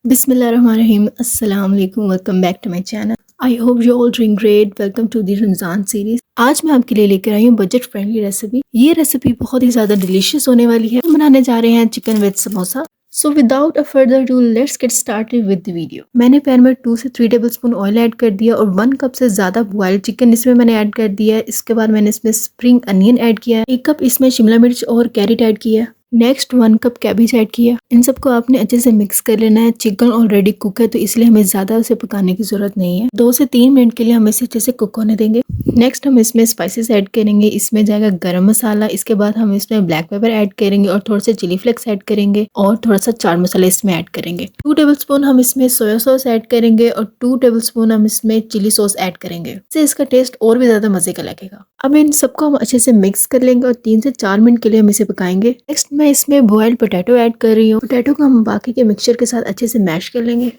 बिस्मिल्लाहिर्रहमानिर्रहीम अस्सलाम वालेकुम welcome back to my channel. I hope you all doing great. Welcome to the Ramzan series. आज मैं आपके लिए लेकर आई हूँ बजट फ्रेंडली रेसिपी। ये रेसिपी बहुत ही ज़्यादा डिलीशियस होने वाली है। हम बनाने जा रहे हैं chicken with samosa. So without a further do let's get started with the video. मैंने पैन में 2 से 3 टेबलस्पून ऑयल ऐड कर दिया और 1 कप से ज़्यादा बॉइल्ड चिकन इसमें मैंने ऐड कर दिया है। इसके बाद मैंने इसमें स्प्रिंग अनियन ऐड किया है। 1 कप इसमें शिमला मिर्च और कैरेट ऐड किया है। नेक्स्ट 1 कप कैबेज ऐड किया। इन सबको आपने अच्छे से मिक्स कर लेना है। चिकन ऑलरेडी कुक है तो इसलिए हमें ज़्यादा उसे पकाने की ज़रूरत नहीं है। 2 से 3 मिनट के लिए हम इसे अच्छे से कुक होने देंगे। नेक्स्ट हम इसमें स्पाइसेस ऐड करेंगे। इसमें जाएगा गरम मसाला, इसके बाद हम इसमें ब्लैक पेपर ऐड करेंगे और थोड़ा सा चिली फ्लेक्स ऐड करेंगे और थोड़ा सा चाट मसाला इसमें ऐड करेंगे। 2 टेबलस्पून हम इसमें सोया सॉस ऐड करेंगे और 2 टेबलस्पून हम इसमें चिली सॉस ऐड करेंगे। इससे इसका टेस्ट और भी ज़्यादा मजे का लगेगा। अब इन सबको हम अच्छे से मिक्स कर लेंगे और 3 से 4 मिनट के लिए हम इसे पकाएंगे। नेक्स्ट मैं इसमें बॉइल्ड पोटैटो ऐड कर रही हूँ। पोटैटो को हम बाकी के मिक्सचर के साथ अच्छे से मैश कर लेंगे।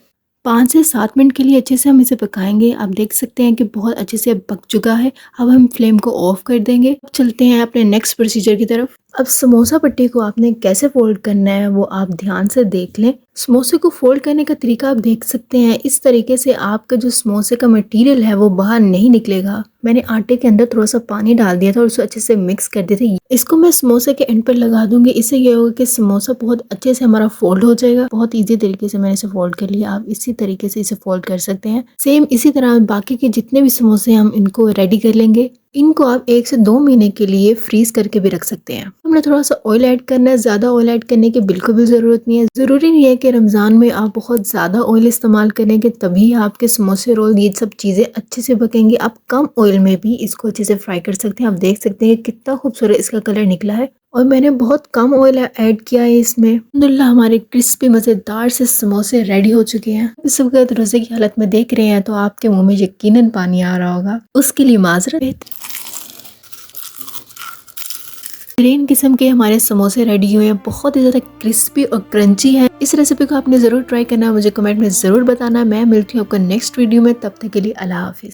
5 से 7 मिनट के लिए अच्छे से हम इसे पकाएंगे। आप देख सकते हैं कि बहुत अच्छे से पक चुका है। अब हम फ्लेम को ऑफ कर देंगे। अब चलते हैं अपने नेक्स्ट प्रोसीजर की तरफ। अब समोसा पट्टी को आपने कैसे फोल्ड करना है वो आप ध्यान से देख लें। समोसे को फोल्ड करने का तरीका आप देख सकते हैं। इस तरीके से आपका जो समोसे का मटेरियल है वो बाहर नहीं निकलेगा। मैंने आटे के अंदर थोड़ा सा पानी डाल दिया था और उसे अच्छे से मिक्स कर दिए थे। इसको मैं समोसे के एंड पर लगा दूंगी। इससे ये होगा कि समोसा बहुत अच्छे से हमारा फोल्ड हो जाएगा। बहुत इजी तरीके से मैंने इसे फोल्ड कर लिया। आप इसी तरीके से इसे फोल्ड कर सकते हैं। सेम इसी तरह बाकी के जितने भी समोसे हम इनको रेडी कर लेंगे। इनको आप 1 से 2 महीने के लिए फ्रीज करके भी रख सकते हैं। हमने थोड़ा सा ऑयल ऐड करना है। ज्यादा ऑयल ऐड करने की बिल्कुल भी जरूरत नहीं है। जरूरी नहीं है कि रमजान में आप बहुत ज्यादा ऑयल इस्तेमाल करेंगे तभी आपके समोसे रोल ये सब चीजें अच्छे से पकेंगी। आप कम ऑयल में भी इसको अच्छे से फ्राई कर सकते हैं। आप देख सकते हैं कितना खूबसूरत इसका कलर निकला है और मैंने बहुत कम ऑयल ऐड किया है इसमें। अल्हम्दुलिल्लाह हमारे क्रिस्पी मजेदार से समोसे रेडी हो चुके हैं। इस वक्त रोजे की हालत में देख रहे हैं तो आपके मुंह में यकीनन पानी आ रहा होगा, उसके लिए माजरत। ग्रीन किस्म के हमारे समोसे रेडी हुए हैं। बहुत ही ज़्यादा क्रिस्पी और क्रंची है। इस रेसिपी को आपने ज़रूर ट्राई करना है। मुझे कमेंट में ज़रूर बताना। मैं मिलती हूँ आपको नेक्स्ट वीडियो में। तब तक के लिए अल्लाह हाफिज़।